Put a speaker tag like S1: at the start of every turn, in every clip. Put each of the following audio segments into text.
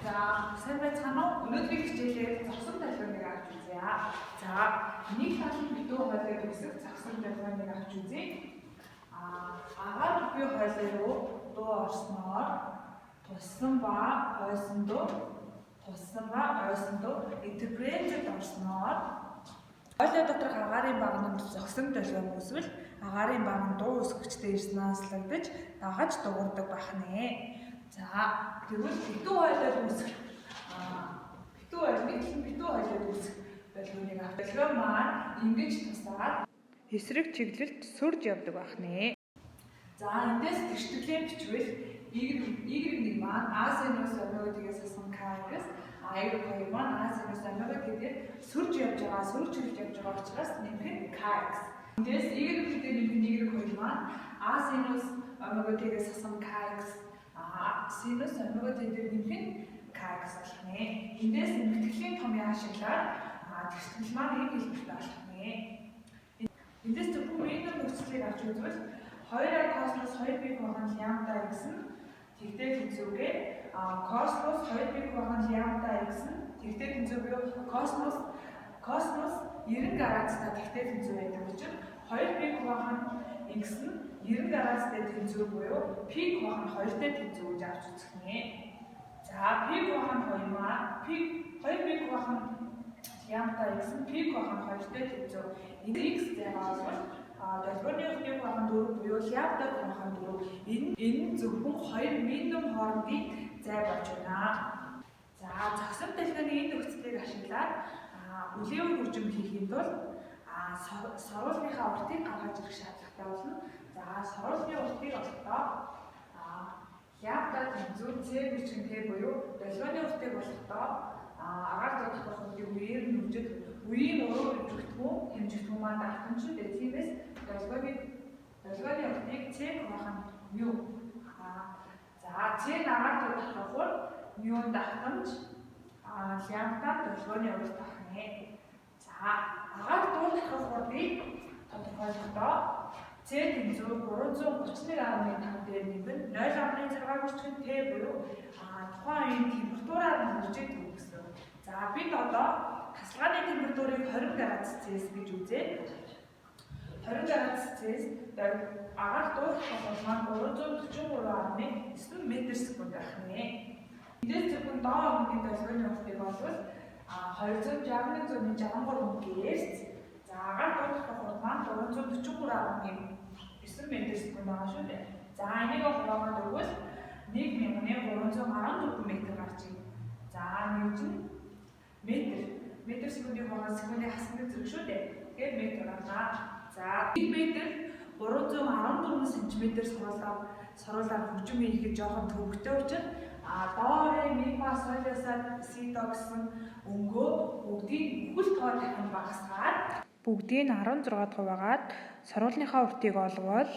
S1: За сайн байцгаана уу? Өнөөдрийн хичээлээр зогсон талбарыг авч үзье. За нэг талын битүү хоолойд үсэх зогсон талбарыг авч үзье. Агаар бүхий хоолой руу дуу орсноор туссан ба ойсон дуу интерпретед орсноор хоолой доторх агаарын багнамд зогсон талбар үүсвэл агаарын баг нь дуу үсгэгчтэй ирснааслагдаж дагаж дуурдаг бахнэ. За тэгвэл битүү хоолойд үүсэх битүү хоолойд үүсэх долгионыг авчлаа маань ингэж тусаад эсрэг чиглэлд сүрж явдаг бахнэ. За эндээс тэгштгэлийн бичвэл Y1 маань А-синус омега-т-ээс асан K-ээс Y2 маань А-синус омега-т-ээр сүрж явж байгаа учраас нэмэх нь K-x. Эндээс Y-т-ээр нэмэх Y2 маань А-синус омега-т-ээс асан K-x синус омега-т-ээр нэмэх нь K-x болох нэ. Эндээс нэмэгдэхлийн томьёо ашиглаад тэгштгэл маань ийм хэлбэртэй болох нэ. Эндээс зөвхөн минимум нөхцөлийг авч үзвэл 2 космос 2 биг баган лямбда x нь тэгтэй тэнцвэргээ космос 2 биг баган лямбда x нь тэгтэй тэнцвэргээ космос 90 градустай тэгтэй тэнцвэр байдаг учраас 2 биг баган x нь 90 градустай тэнцвэр буюу пик баган 2-тэй тэнцвэр гэж авч үзэх нэ. За пик баган 2 маань 2 биг баган лямбда x нь пик баган 2-тэй тэнцвэр x зайгаа бол долгионы хувьд баган 4 буюу лямбда баган 4 энэ зөвхөн 2 минимум хоорондын зай болж байна. За зогсон долгионы энэ нөхцөлийг ашиглаад үлийн хөгжим хийхэд бол сорултынхаа уртыг гаргаж ирэх шаардлагатай болно. За сорултын уртыг олохдоо лямбда тэнцвэр c бичгэн t буюу долгионы уртыг олохдоо агаар дуудах хөлтийн үеэр нэмжид үеийн уруу хэмжигдэхүүн маань давтамжтай дээ. Тиймээс долгионы уртыг c баган μ. За c агаар дуудах хөл μ давтамж лямбда долгионы урт бахнэ. За агаар дуудах хөлийг тодорхойлохдоо c тэнцвэр 331.5 дээр нэмэн 0.6 бичгэн t буюу тухайн үеийн температураар нэмжиж төгссөн. За бид одоо тасалгааны температурыг 20 градус Цельс гэж үзээ. 20 градус Цельс агаар дуудах хол маань 343.9 м/сек байх нэ. Эндээс зөвхөн доо өнгийн долгионы уртыг болвол 261.63 ГГц. За агаар дуудах хол маань 343.9 м/сек байгаа шүү дээ. За энийг хуваагаад өгвөл 1314 м гарч ирнэ. За ньютон метр секундын хугацаа секундын хасагт зэрэг шүү дээ. Тэгэхээр метр гарна. За 1 метр 314 см сорулаар хөгжим хийхэд жоохон төвөгтэй учраас до ре ми фа соль ля си до гэсэн өнгөө бүгдийг бүхэл тоо дахин багасгаад бүгдийг 16 хуваагаад сорулныхаа уртыг олвол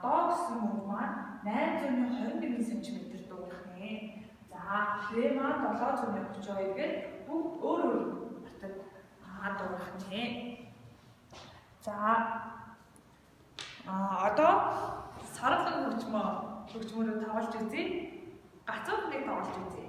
S1: доо гэсэн өнгө маань 821 см дуугах нэ. За ре маань 732 гээд бүгд өөр уртад дуугах нэ. За одоо сарлан хөгжмөөрөө тоглож үзье. Гацууд нэг тоглож үзье.